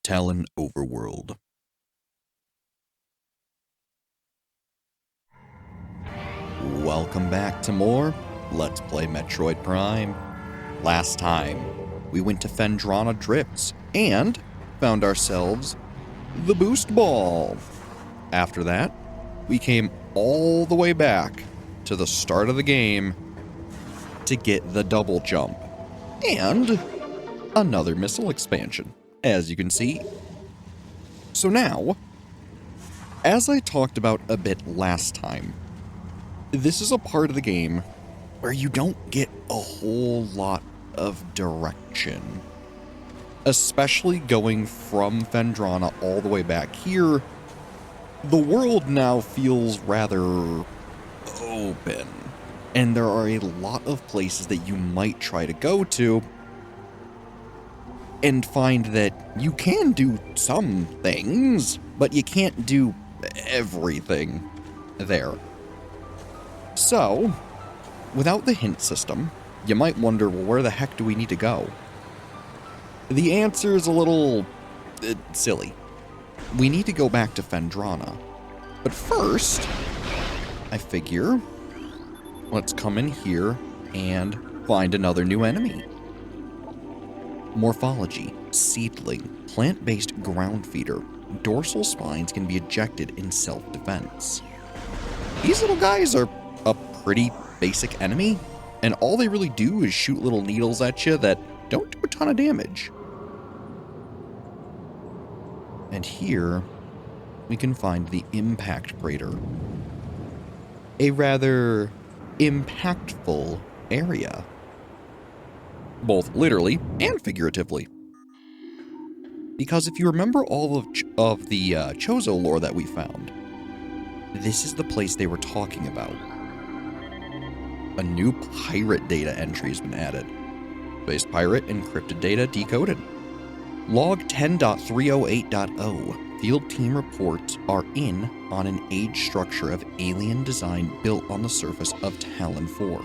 Talon Overworld. Welcome back to more Let's Play Metroid Prime. Last time, we went to Phendrana Drifts and found ourselves the boost ball. After that, we came all the way back to the start of the game to get the double jump and another missile expansion, as you can see. So now, as I talked about a bit last time, this is a part of the game where you don't get a whole lot of direction. Especially going from Phendrana all the way back here, the world now feels rather open. And there are a lot of places that you might try to go to and find that you can do some things, but you can't do everything there. So, without the hint system, you might wonder, well, where the heck do we need to go? The answer is a little silly. We need to go back to Phendrana. But first, I figure, let's come in here and find another new enemy. Morphology, seedling, plant-based ground feeder. Dorsal spines can be ejected in self-defense. These little guys are a pretty basic enemy, and all they really do is shoot little needles at you that don't do a ton of damage. And here, we can find the impact crater. A rather impactful area, both literally and figuratively. Because if you remember all of the Chozo lore that we found, this is the place they were talking about. A new pirate data entry has been added. Space pirate encrypted data decoded. Log 10.308.0. Field team reports are in on an age structure of alien design built on the surface of Talon 4.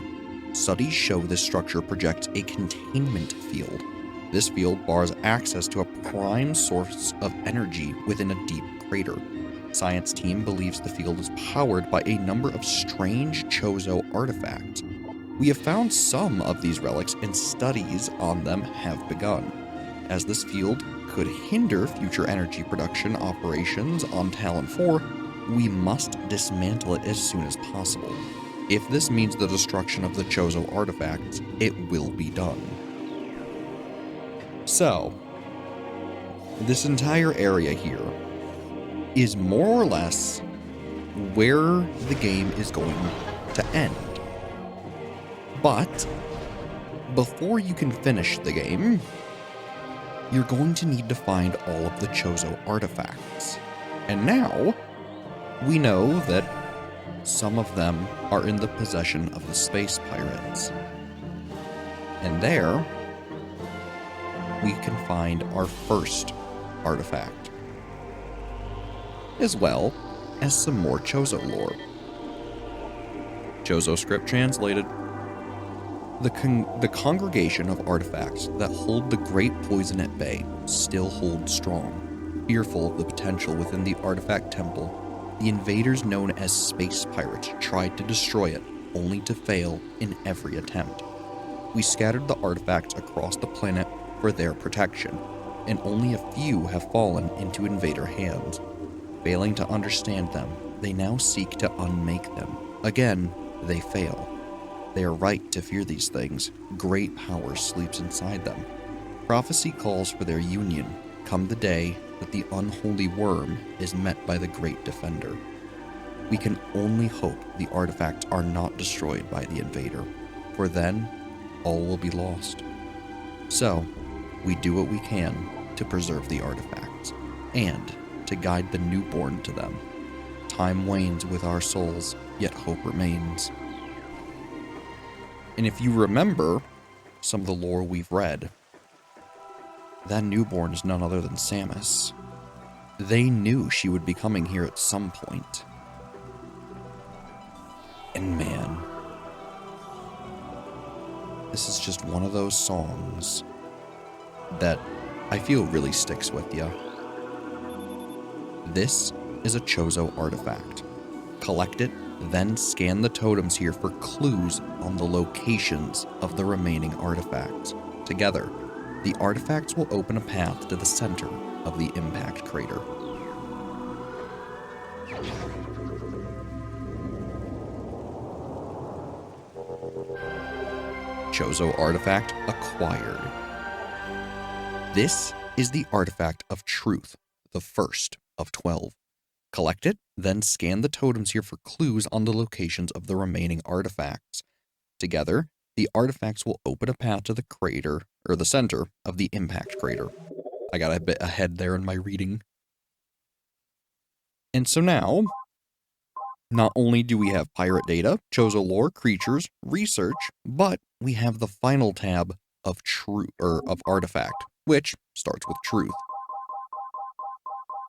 Studies show this structure projects a containment field. This field bars access to a prime source of energy within a deep crater. Science team believes the field is powered by a number of strange Chozo artifacts. We have found some of these relics and studies on them have begun. As this field could hinder future energy production operations on Talon 4, we must dismantle it as soon as possible. If this means the destruction of the Chozo artifacts, it will be done. So, this entire area here is more or less where the game is going to end. But, before you can finish the game, you're going to need to find all of the Chozo artifacts. And now, we know that some of them are in the possession of the space pirates. And there, we can find our first artifact, as well as some more Chozo lore. Chozo script translated. The congregation of artifacts that hold the great poison at bay still hold strong. Fearful of the potential within the artifact temple, the invaders known as space pirates tried to destroy it, only to fail in every attempt. We scattered the artifacts across the planet for their protection, and only a few have fallen into invader hands. Failing to understand them, they now seek to unmake them. Again, they fail. They are right to fear these things. Great power sleeps inside them. Prophecy calls for their union, come the day that the unholy worm is met by the great defender. We can only hope the artifacts are not destroyed by the invader, for then all will be lost. So, we do what we can to preserve the artifacts, and to guide the newborn to them. Time wanes with our souls, yet hope remains. And if you remember some of the lore we've read, that newborn is none other than Samus. They knew she would be coming here at some point. And man, this is just one of those songs that I feel really sticks with you. This is a Chozo artifact. Collect it, then scan the totems here for clues on the locations of the remaining artifacts. Together, the artifacts will open a path to the center of the impact crater. Chozo artifact acquired. This is the artifact of truth, the first of 12. Collect it, then scan the totems here for clues on the locations of the remaining artifacts. Together, the artifacts will open a path to the crater, or the center of the impact crater. I got a bit ahead there in my reading. And so now, not only do we have pirate data, Chozo lore, creatures, research, but we have the final tab of of artifact, which starts with truth.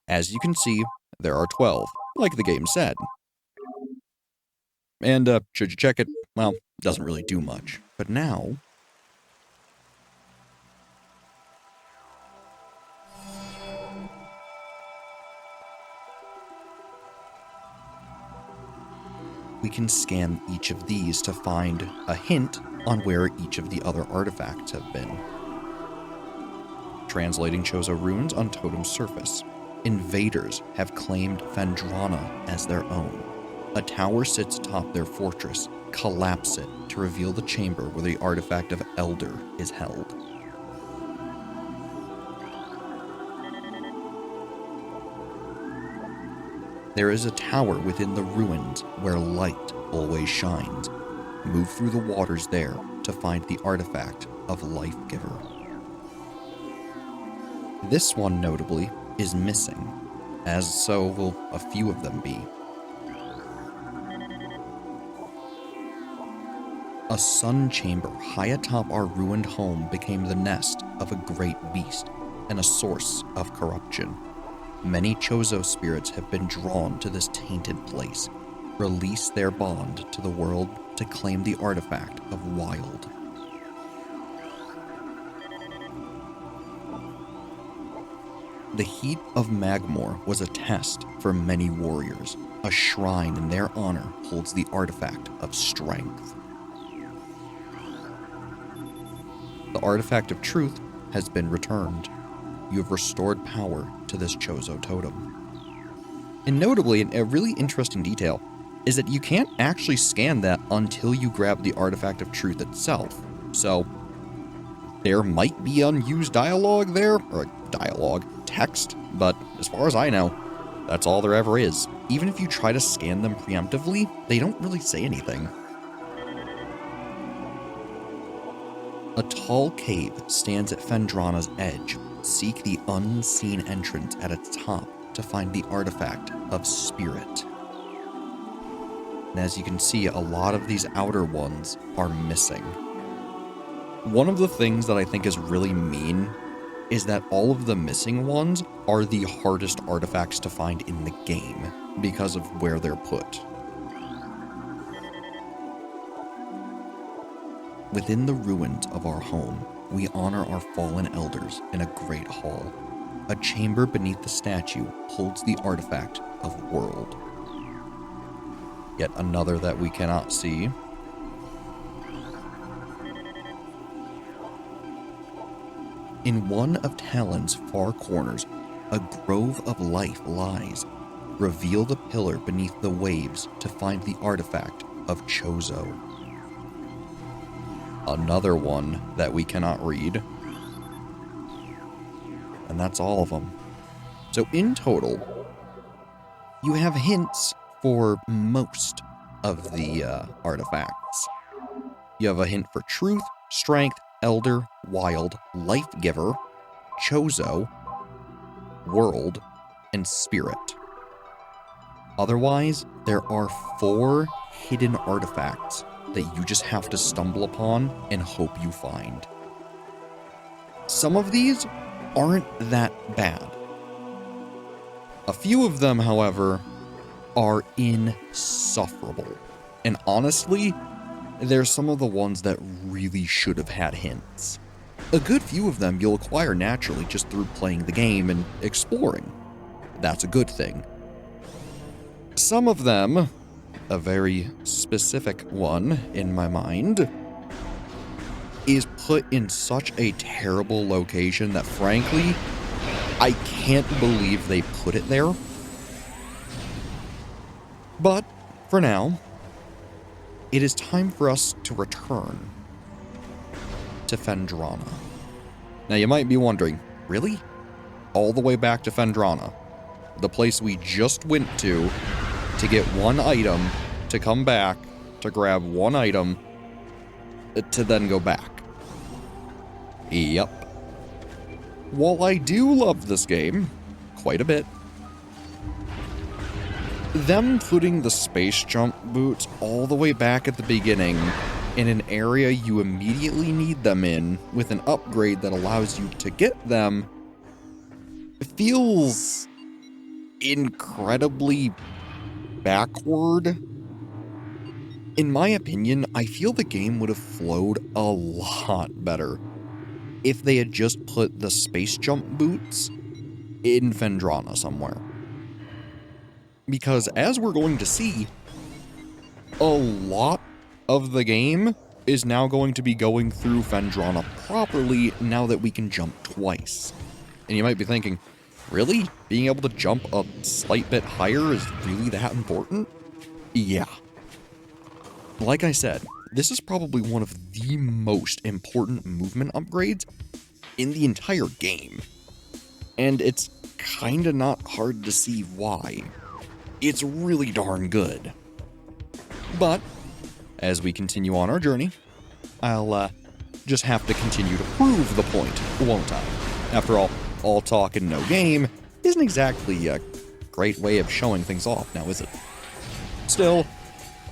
As you can see, there are 12, like the game said. And should you check it, well, doesn't really do much. But now, we can scan each of these to find a hint on where each of the other artifacts have been. Translating Chozo runes on totem surface. Invaders have claimed Phendrana as their own. A tower sits atop their fortress. Collapse it to reveal the chamber where the artifact of Elder is held. There is a tower within the ruins where light always shines. Move through the waters there to find the artifact of Life Giver. This one, notably, is missing, as so will a few of them be. A sun chamber high atop our ruined home became the nest of a great beast and a source of corruption. Many Chozo spirits have been drawn to this tainted place, release their bond to the world to claim the artifact of Wild. The heat of Magmor was a test for many warriors. A shrine in their honor holds the artifact of Strength. The artifact of Truth has been returned. You have restored power to this Chozo totem. And notably, a really interesting detail is that you can't actually scan that until you grab the artifact of Truth itself. So there might be unused dialogue there, or dialogue, text, but as far as I know, that's all there ever is. Even if you try to scan them preemptively, they don't really say anything. A tall cave stands at Phendrana's edge. Seek the unseen entrance at its top to find the artifact of Spirit. And as you can see, a lot of these outer ones are missing. One of the things that I think is really mean is that all of the missing ones are the hardest artifacts to find in the game because of where they're put. Within the ruins of our home, we honor our fallen elders in a great hall. A chamber beneath the statue holds the artifact of World. Yet another that we cannot see. In one of Talon's far corners, a grove of life lies. Reveal the pillar beneath the waves to find the artifact of Chozo. Another one that we cannot read. And that's all of them. So in total, you have hints for most of the artifacts. You have a hint for Truth, Strength, Elder, Wild, Life Giver, Chozo, World, and Spirit. Otherwise, there are 4 hidden artifacts that you just have to stumble upon and hope you find. Some of these aren't that bad. A few of them, however, are insufferable. And honestly, they're some of the ones that really should have had hints. A good few of them you'll acquire naturally just through playing the game and exploring. that's a good thing. Some of them, a very specific one in my mind, is put in such a terrible location that frankly, I can't believe they put it there. But for now, it is time for us to return to Phendrana. Now you might be wondering, really? All the way back to Phendrana, the place we just went to get one item, to come back, to grab one item, to then go back. Yep. While I do love this game quite a bit, them putting the space jump boots all the way back at the beginning in an area you immediately need them in with an upgrade that allows you to get them feels incredibly backward. In my opinion, I feel the game would have flowed a lot better if they had just put the space jump boots in Phendrana somewhere. Because as we're going to see, a lot of the game is now going to be going through Phendrana properly now that we can jump twice. And you might be thinking, really? Being able to jump a slight bit higher is really that important? Yeah. Like I said, this is probably one of the most important movement upgrades in the entire game. And it's kinda not hard to see why. It's really darn good. But, as we continue on our journey, I'll just have to continue to prove the point, won't I? After all talk and no game isn't exactly a great way of showing things off now, is it? Still,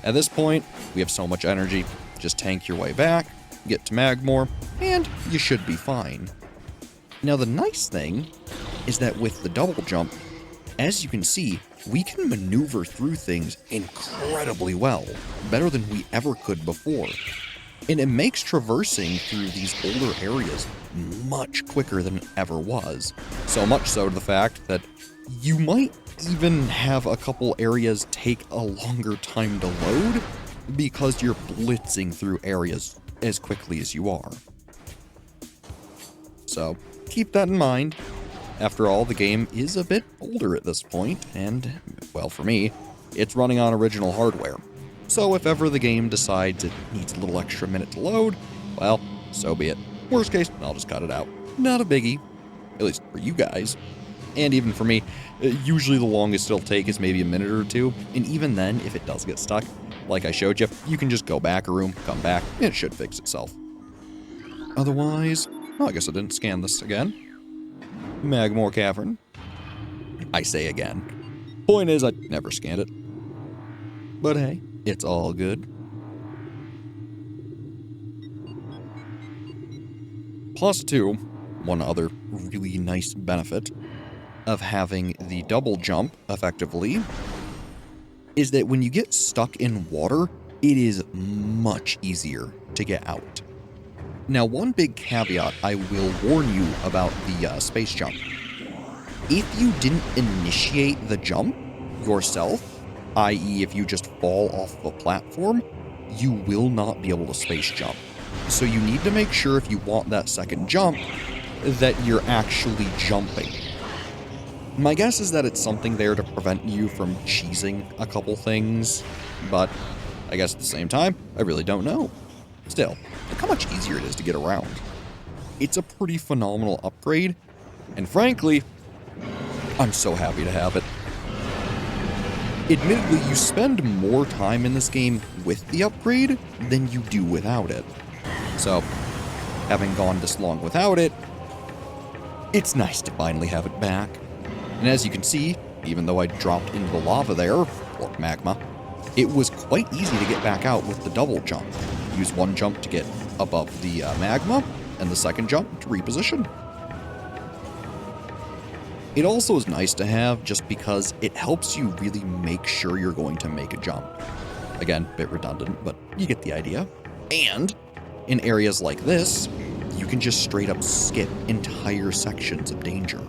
at this point, we have so much energy. Just tank your way back, get to Magmore, and you should be fine. Now the nice thing is that with the double jump, as you can see, we can maneuver through things incredibly well, better than we ever could before. And it makes traversing through these older areas much quicker than it ever was. So much so to the fact that you might even have a couple areas take a longer time to load because you're blitzing through areas as quickly as you are. So keep that in mind. After all, the game is a bit older at this point, and, well, for me, it's running on original hardware. So if ever the game decides it needs a little extra minute to load, well, so be it. Worst case, I'll just cut it out. Not a biggie, at least for you guys. And even for me, usually the longest it'll take is maybe a minute or two, and even then, if it does get stuck, like I showed you, you can just go back a room, come back, and it should fix itself. Otherwise, well, I guess I didn't scan this again. Magmore Cavern. I say again. Point is, I never scanned it. But hey, it's all good. Plus two, one other really nice benefit of having the double jump, effectively, is that when you get stuck in water, it is much easier to get out. Now, one big caveat I will warn you about the space jump. If you didn't initiate the jump yourself, i.e. if you just fall off of a platform, you will not be able to space jump. So you need to make sure if you want that second jump, that you're actually jumping. My guess is that it's something there to prevent you from cheesing a couple things, but I guess at the same time, I really don't know. Still, look how much easier it is to get around. It's a pretty phenomenal upgrade, and frankly, I'm so happy to have it. Admittedly, you spend more time in this game with the upgrade than you do without it. So, having gone this long without it, it's nice to finally have it back. And as you can see, even though I dropped into the lava there, or magma, it was quite easy to get back out with the double jump. Use one jump to get above the magma, and the second jump to reposition. It also is nice to have just because it helps you really make sure you're going to make a jump. Again, a bit redundant, but you get the idea. And in areas like this, you can just straight up skip entire sections of danger.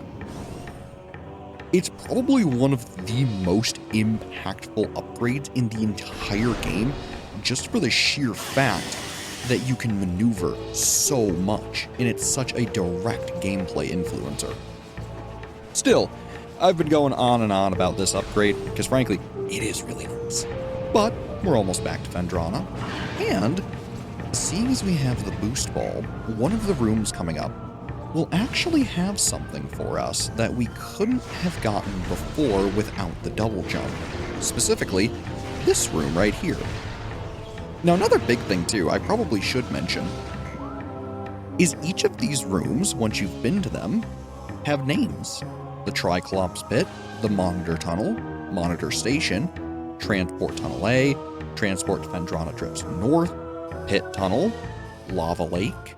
It's probably one of the most impactful upgrades in the entire game, just for the sheer fact that you can maneuver so much, and it's such a direct gameplay influencer. Still, I've been going on and on about this upgrade, because frankly, it is really nice. But we're almost back to Phendrana, and seeing as we have the boost ball, one of the rooms coming up will actually have something for us that we couldn't have gotten before without the double jump. Specifically, this room right here. Now, another big thing too, I probably should mention, is each of these rooms, once you've been to them, have names. The Triclops Pit, the Monitor Tunnel, Monitor Station, Transport Tunnel A, Transport Phendrana Drifts North, Pit Tunnel, Lava Lake.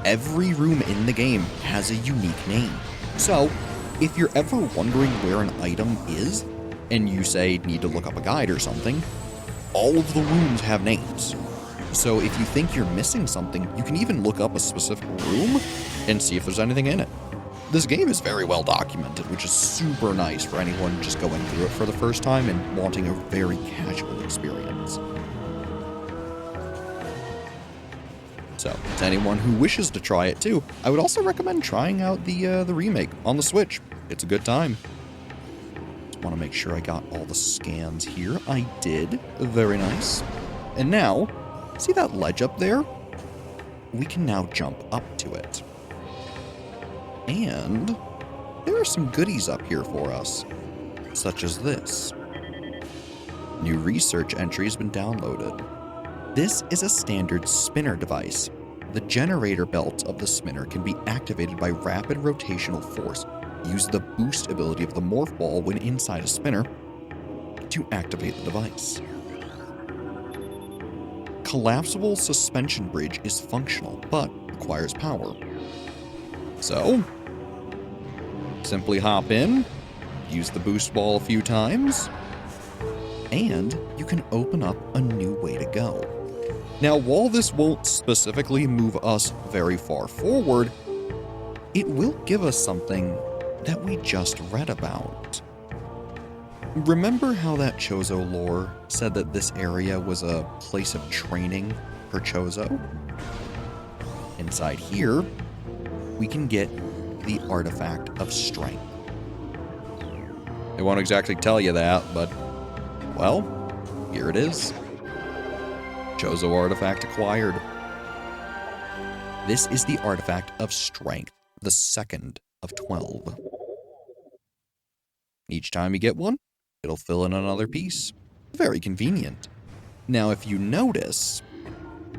Every room in the game has a unique name. So, if you're ever wondering where an item is, and you say need to look up a guide or something, all of the rooms have names. So if you think you're missing something, you can even look up a specific room and see if there's anything in it. This game is very well documented, which is super nice for anyone just going through it for the first time and wanting a very casual experience. So, to anyone who wishes to try it too, I would also recommend trying out the remake on the Switch. It's a good time. Just want to make sure I got all the scans here. I did. Very nice. And now, see that ledge up there? We can now jump up to it. And there are some goodies up here for us, such as this. New research entry has been downloaded. This is a standard spinner device. The generator belt of the spinner can be activated by rapid rotational force. Use the boost ability of the morph ball when inside a spinner to activate the device. Collapsible suspension bridge is functional, but requires power. So, simply hop in, use the boost ball a few times, and you can open up a new way to go. Now, while this won't specifically move us very far forward, it will give us something that we just read about. Remember how that Chozo lore said that this area was a place of training for Chozo? Inside here, we can get the Artifact of Strength. I won't exactly tell you that, but, well, here it is. Chozo artifact acquired. This is the Artifact of Strength, the second of 12. Each time you get one, it'll fill in another piece. Very convenient. Now, if you notice,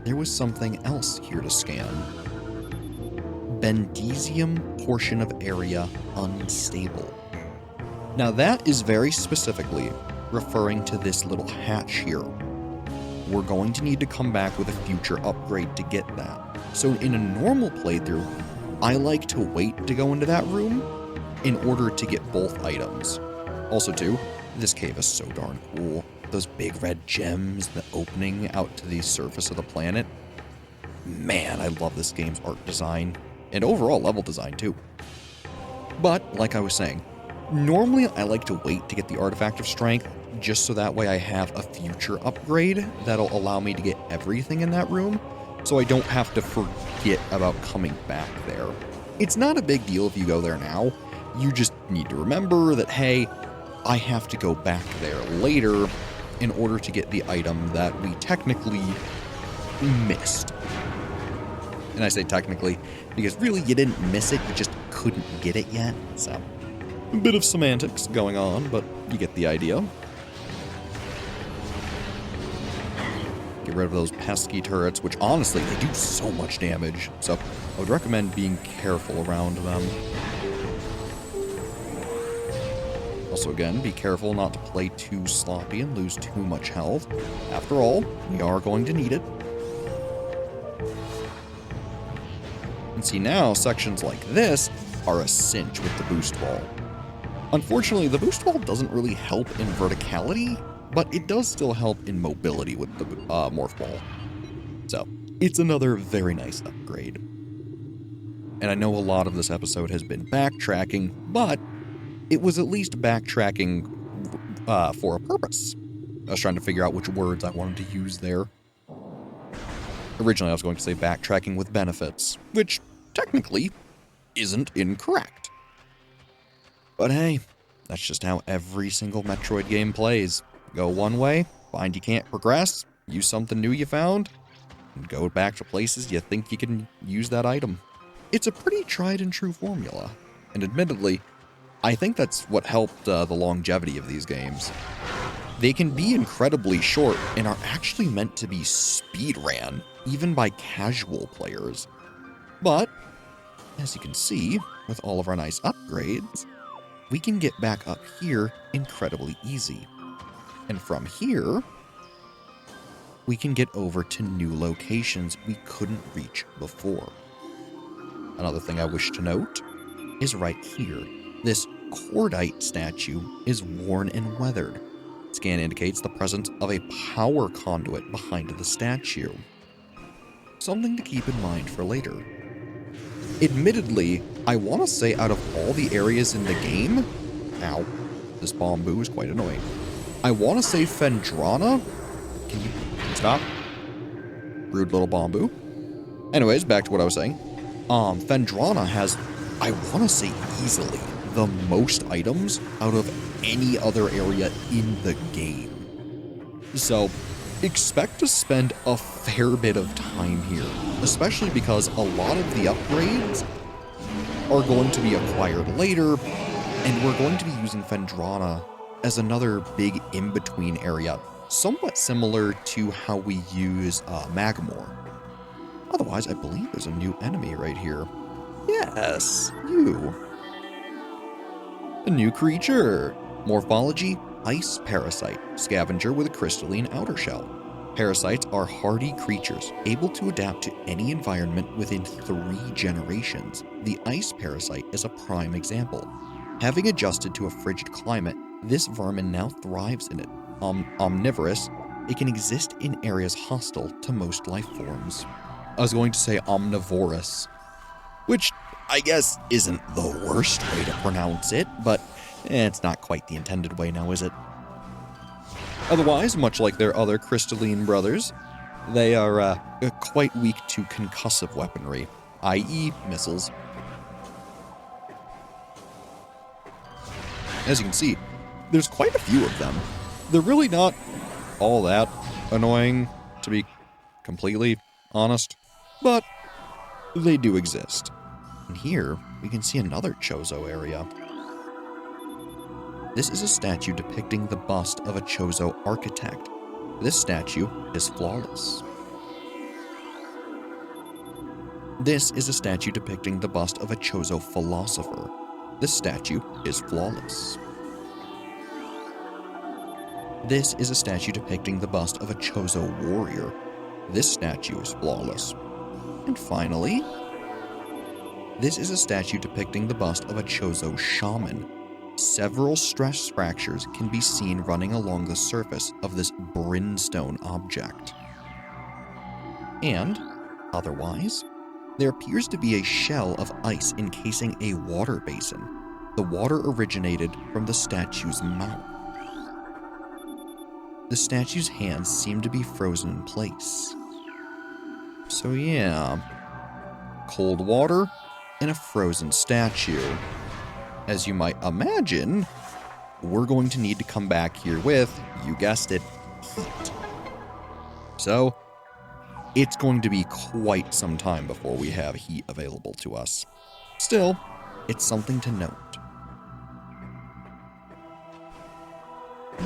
there was something else here to scan. Bendesium portion of area unstable. Now that is very specifically referring to this little hatch here. We're going to need to come back with a future upgrade to get that. So in a normal playthrough, I like to wait to go into that room in order to get both items. Also too, this cave is so darn cool. Those big red gems, the opening out to the surface of the planet. Man, I love this game's art design. And overall level design too. But, like I was saying, normally I like to wait to get the Artifact of Strength, just so that way I have a future upgrade that'll allow me to get everything in that room, so I don't have to forget about coming back there. It's not a big deal if you go there now, you just need to remember that, hey, I have to go back there later in order to get the item that we technically missed. And I say technically, because really you didn't miss it, you just couldn't get it yet, so a bit of semantics going on, but you get the idea. Get rid of those pesky turrets, which honestly, they do so much damage, so I would recommend being careful around them. Also again, be careful not to play too sloppy and lose too much health. After all, we are going to need it. And see now, sections like this are a cinch with the boost ball. Unfortunately, the boost ball doesn't really help in verticality, but it does still help in mobility with the morph ball. So, it's another very nice upgrade. And I know a lot of this episode has been backtracking, but it was at least backtracking for a purpose. I was trying to figure out which words I wanted to use there. Originally, I was going to say backtracking with benefits, which technically isn't incorrect. But hey, that's just how every single Metroid game plays. Go one way, find you can't progress, use something new you found, and go back to places you think you can use that item. It's a pretty tried and true formula, and admittedly, I think that's what helped the longevity of these games. They can be incredibly short and are actually meant to be speedran, even by casual players. But, as you can see, with all of our nice upgrades, we can get back up here incredibly easy. And from here, we can get over to new locations we couldn't reach before. Another thing I wish to note is right here. This cordite statue is worn and weathered. Scan indicates the presence of a power conduit behind the statue. Something to keep in mind for later. Admittedly, I want to say out of all the areas in the game, ow, this bamboo is quite annoying. I want to say Phendrana. Can you stop? Rude little bamboo. Anyways, back to what I was saying. Phendrana has, I want to say easily, the most items out of any other area in the game. So, expect to spend a fair bit of time here, especially because a lot of the upgrades are going to be acquired later, and we're going to be using Phendrana as another big in-between area, somewhat similar to how we use Magmore. Otherwise, I believe there's a new enemy right here. Yes, you. A new creature. Morphology, ice parasite, scavenger with a crystalline outer shell. Parasites are hardy creatures, able to adapt to any environment within 3 generations. The ice parasite is a prime example. Having adjusted to a frigid climate, this vermin now thrives in it. Omnivorous, it can exist in areas hostile to most life forms. I was going to say omnivorous, which I guess isn't the worst way to pronounce it, but it's not quite the intended way now, is it? Otherwise, much like their other crystalline brothers, they are quite weak to concussive weaponry, i.e. missiles. As you can see, there's quite a few of them. They're really not all that annoying, to be completely honest, but they do exist. And here, we can see another Chozo area. This is a statue depicting the bust of a Chozo architect. This statue is flawless. This is a statue depicting the bust of a Chozo philosopher. This statue is flawless. This is a statue depicting the bust of a Chozo warrior. This statue is flawless. And finally, this is a statue depicting the bust of a Chozo shaman. Several stress fractures can be seen running along the surface of this brimstone object. And, otherwise, there appears to be a shell of ice encasing a water basin. The water originated from the statue's mouth. The statue's hands seem to be frozen in place. So yeah, cold water and a frozen statue. As you might imagine, we're going to need to come back here with, you guessed it, heat. So, it's going to be quite some time before we have heat available to us. Still, it's something to note.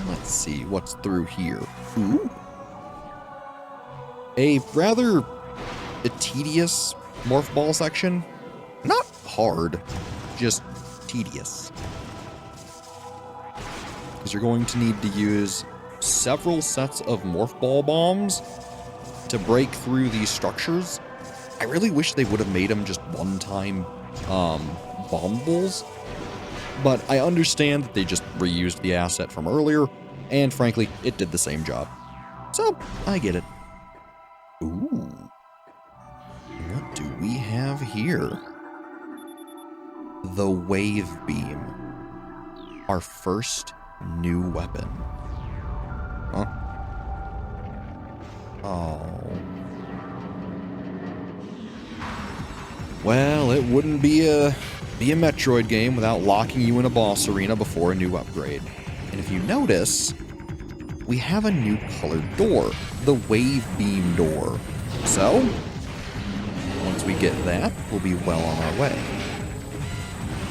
Let's see what's through here. Ooh. A rather tedious morph ball section. Not hard, just tedious. Because you're going to need to use several sets of morph ball bombs to break through these structures. I really wish they would have made them just one-time bombables, but I understand that they just reused the asset from earlier, and frankly, it did the same job. So, I get it. Ooh. What do we have here? The wave beam. our first new weapon. Huh? Oh. Well, it wouldn't be a Metroid game without locking you in a boss arena before a new upgrade. And if you notice, we have a new colored door, the Wave Beam door. So, once we get that, we'll be well on our way.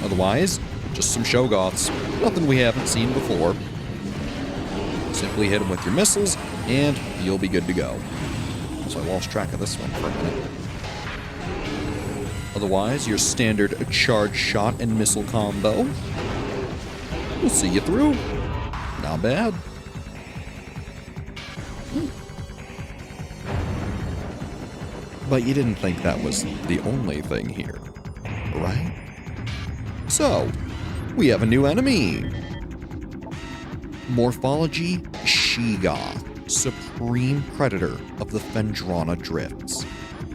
Otherwise, just some Shoggoths, nothing we haven't seen before. Simply hit them with your missiles, and you'll be good to go. So I lost track of this one for a minute. Otherwise, your standard charge shot and missile combo. We'll see you through. Not bad. But you didn't think that was the only thing here, right? So, we have a new enemy. Morphology Sheegoth, supreme predator of the Phendrana Drifts.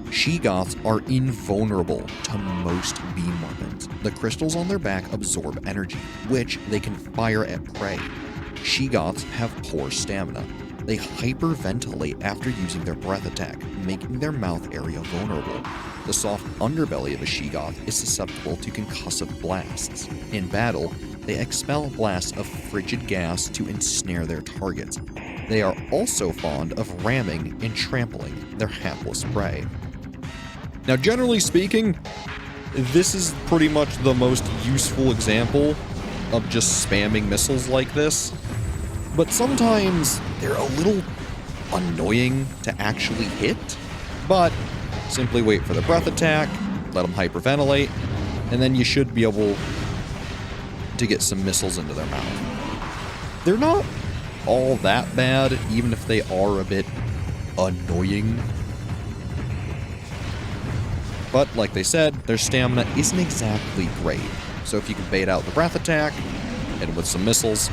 Sheegoths are invulnerable to most beam weapons. The crystals on their back absorb energy, which they can fire at prey. Sheegoths have poor stamina. They hyperventilate after using their breath attack, making their mouth area vulnerable. The soft underbelly of a Sheegoth is susceptible to concussive blasts. In battle, they expel blasts of frigid gas to ensnare their targets. They are also fond of ramming and trampling their hapless prey. Now, generally speaking, this is pretty much the most useful example of just spamming missiles like this. But sometimes they're a little annoying to actually hit. But simply wait for the breath attack, let them hyperventilate, and then you should be able to get some missiles into their mouth. They're not all that bad, even if they are a bit annoying. But like they said, their stamina isn't exactly great. So if you can bait out the breath attack, and with some missiles,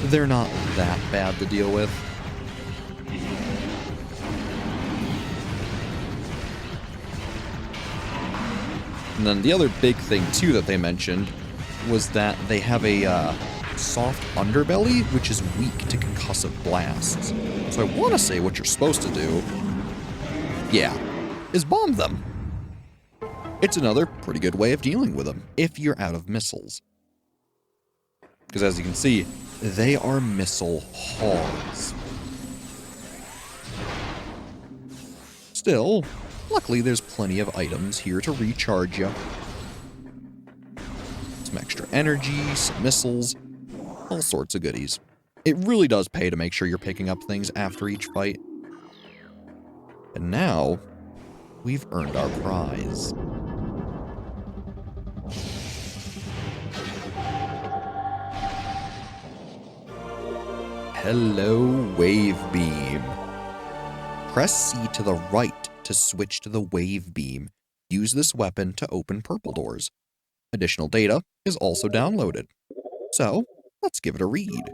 they're not that bad to deal with. And then the other big thing too that they mentioned was that they have a soft underbelly, which is weak to concussive blasts. So I want to say what you're supposed to do, yeah, is bomb them. It's another pretty good way of dealing with them if you're out of missiles. Because as you can see, they are missile hogs. Still, luckily there's plenty of items here to recharge you. Some extra energy, some missiles, all sorts of goodies. It really does pay to make sure you're picking up things after each fight. And now, we've earned our prize. Hello, Wave Beam. Press C to the right to switch to the Wave Beam. Use this weapon to open purple doors. Additional data is also downloaded. So, let's give it a read.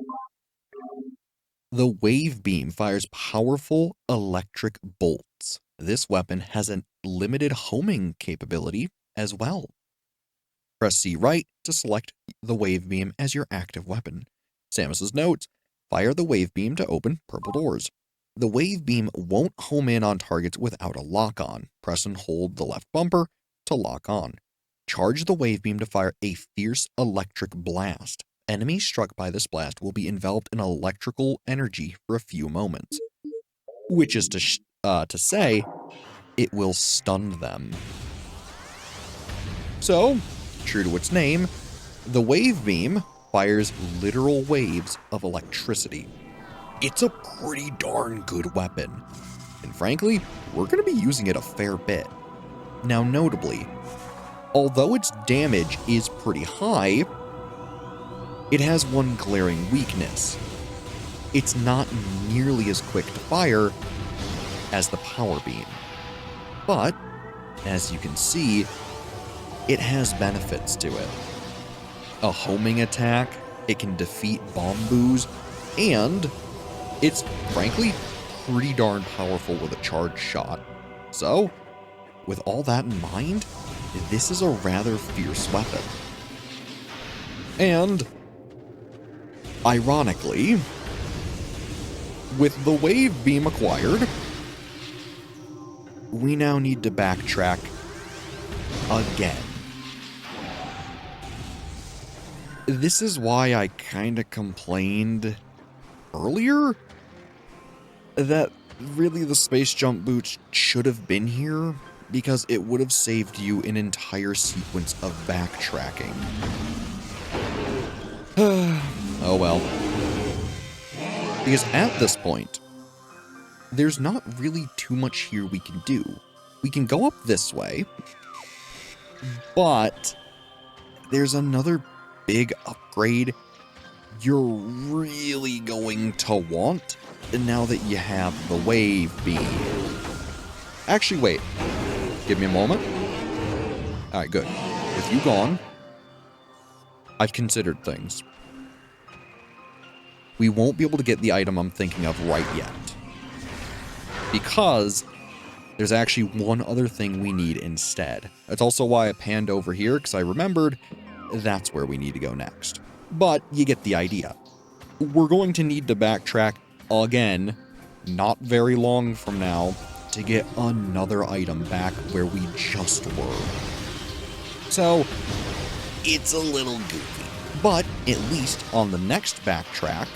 The Wave Beam fires powerful electric bolts. This weapon has a limited homing capability as well. Press C right to select the Wave Beam as your active weapon. Samus's notes: fire the Wave Beam to open purple doors. The Wave Beam won't home in on targets without a lock-on. Press and hold the left bumper to lock on. Charge the Wave Beam to fire a fierce electric blast. Enemies struck by this blast will be enveloped in electrical energy for a few moments. Which is to say, it will stun them. So, true to its name, the Wave Beam fires literal waves of electricity. It's a pretty darn good weapon, and frankly, we're going to be using it a fair bit. Now notably, although its damage is pretty high, it has one glaring weakness. It's not nearly as quick to fire as the Power Beam. But, as you can see, it has benefits to it. A homing attack, it can defeat Bomboos, and it's frankly pretty darn powerful with a charge shot. So, with all that in mind, this is a rather fierce weapon. And Ironically, with the wave beam acquired, we now need to backtrack again. This is why I kind of complained earlier that really the space jump boots should have been here, because it would have saved you an entire sequence of backtracking. Oh well. Because at this point, there's not really too much here we can do. We can go up this way, but there's another big upgrade you're really going to want now that you have the wave beam. Actually, wait. Give me a moment. Alright, good. With you gone, I've considered things. We won't be able to get the item I'm thinking of right yet, because there's actually one other thing we need instead. That's also why I panned over here, because I remembered that's where we need to go next. But you get the idea. We're going to need to backtrack again, not very long from now, to get another item back where we just were. So, it's a little goofy. But at least on the next backtrack,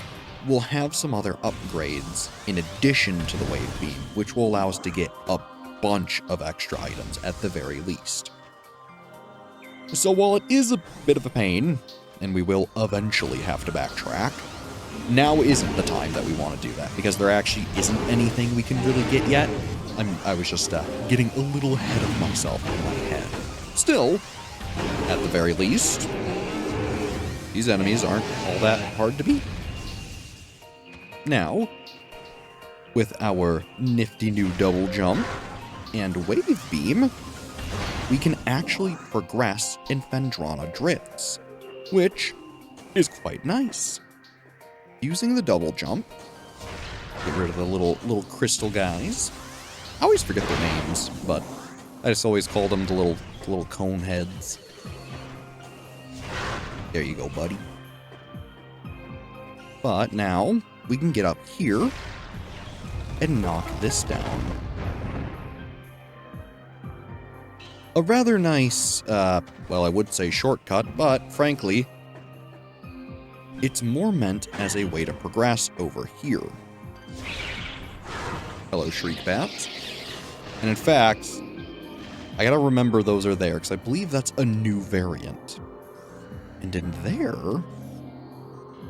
we'll have some other upgrades in addition to the wave beam, which will allow us to get a bunch of extra items at the very least. So while it is a bit of a pain, and we will eventually have to backtrack, now isn't the time that we want to do that, because there actually isn't anything we can really get yet. I was just getting a little ahead of myself in my head. Still, at the very least, these enemies aren't all that hard to beat. Now, with our nifty new double jump and wave beam, we can actually progress in Phendrana Drifts, which is quite nice. Using the double jump, get rid of the little crystal guys. I always forget their names, but I just always call them the little cone heads. There you go, buddy. But now, we can get up here and knock this down. A rather nice, well, I would say shortcut, but frankly, it's more meant as a way to progress over here. Hello, Shriek Bats. And in fact, I gotta remember those are there, because I believe that's a new variant. And in there,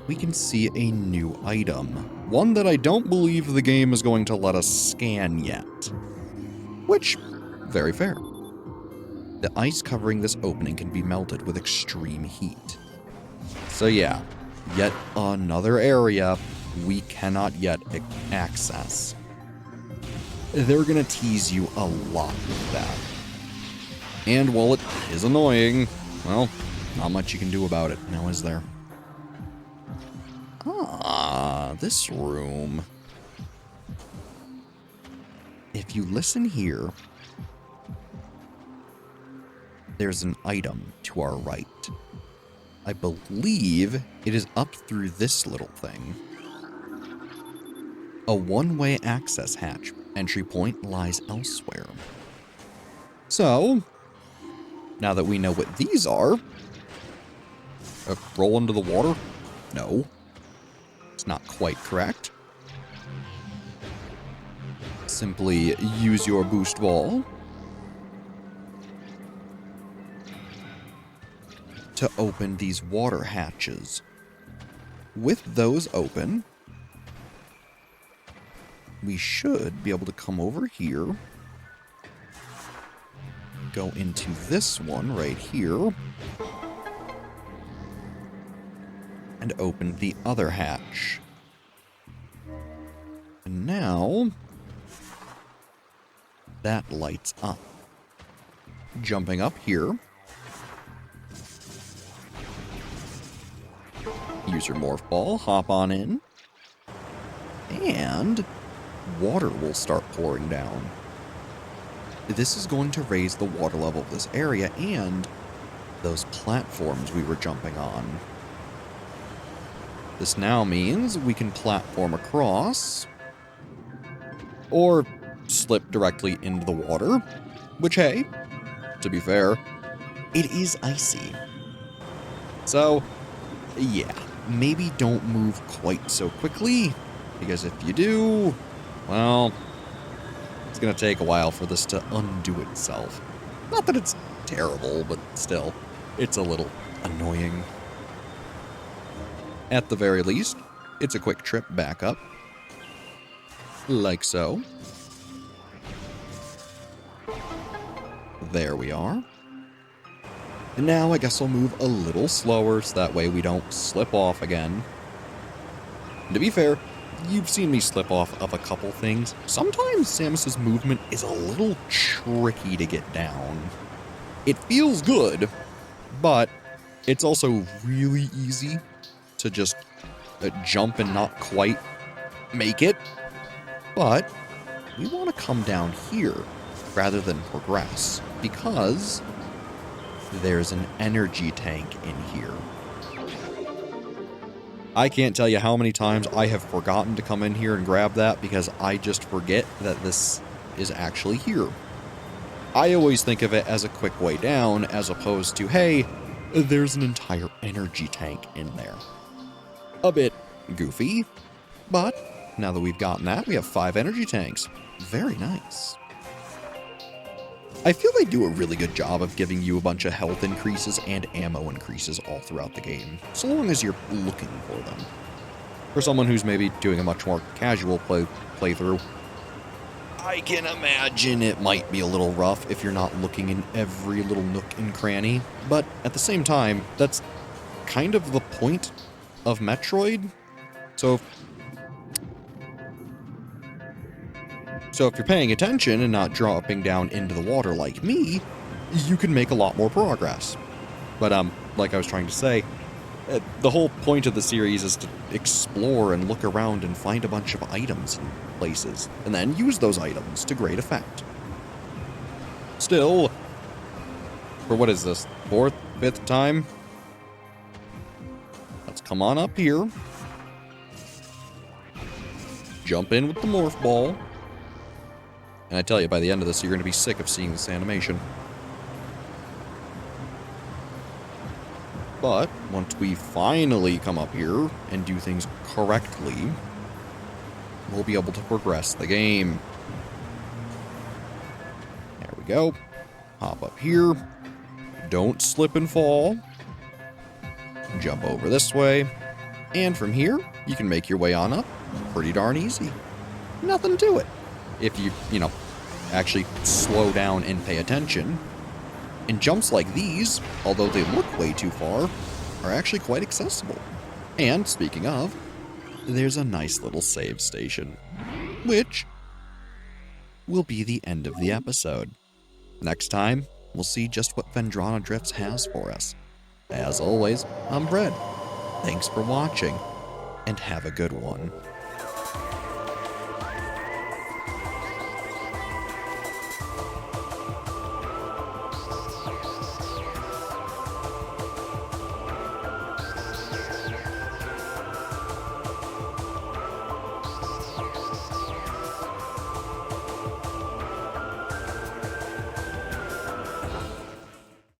we can see a new item. One that I don't believe the game is going to let us scan yet. Which, very fair. The ice covering this opening can be melted with extreme heat. So yeah, yet another area we cannot yet access. They're gonna tease you a lot with that. And while it is annoying, well, not much you can do about it, now is there? Ah, this room. If you listen here, there's an item to our right. I believe it is up through this little thing. A one-way access hatch. Entry point lies elsewhere. So, now that we know what these are, roll into the water? No. It's not quite correct. Simply use your boost ball to open these water hatches. With those open, we should be able to come over here, go into this one right here, and open the other hatch. And now, that lights up. Jumping up here, use your morph ball, hop on in, and water will start pouring down. This is going to raise the water level of this area and those platforms we were jumping on. This now means we can platform across, or slip directly into the water, which, hey, to be fair, it is icy. So, yeah, maybe don't move quite so quickly, because if you do, well, it's going to take a while for this to undo itself. Not that it's terrible, but still, it's a little annoying. At the very least, it's a quick trip back up, like so. There we are. And now I guess I'll move a little slower so that way we don't slip off again. And to be fair, you've seen me slip off of a couple things. Sometimes Samus's movement is a little tricky to get down. It feels good, but it's also really easy to just jump and not quite make it. But we want to come down here rather than progress, because there's an energy tank in here. I can't tell you how many times I have forgotten to come in here and grab that because I just forget that this is actually here. I always think of it as a quick way down as opposed to, hey, there's an entire energy tank in there. A bit goofy, but now that we've gotten that, we have 5 energy tanks. Very nice. I feel they do a really good job of giving you a bunch of health increases and ammo increases all throughout the game, so long as you're looking for them. For someone who's maybe doing a much more casual playthrough, I can imagine it might be a little rough if you're not looking in every little nook and cranny, but at the same time, that's kind of the point of Metroid. So if you're paying attention and not dropping down into the water like me, you can make a lot more progress. But like I was trying to say, the whole point of the series is to explore and look around and find a bunch of items and places, and then use those items to great effect. Still, for what is this, 4th, 5th time? Let's come on up here. Jump in with the morph ball. And I tell you, by the end of this, you're going to be sick of seeing this animation. But once we finally come up here and do things correctly, we'll be able to progress the game. There we go. Hop up here. Don't slip and fall. Jump over this way. And from here, you can make your way on up pretty darn easy. Nothing to it. If you actually slow down and pay attention. And jumps like these, although they look way too far, are actually quite accessible. And speaking of, there's a nice little save station, which will be the end of the episode. Next time, we'll see just what Phendrana Drifts has for us. As always, I'm Brett. Thanks for watching, and have a good one.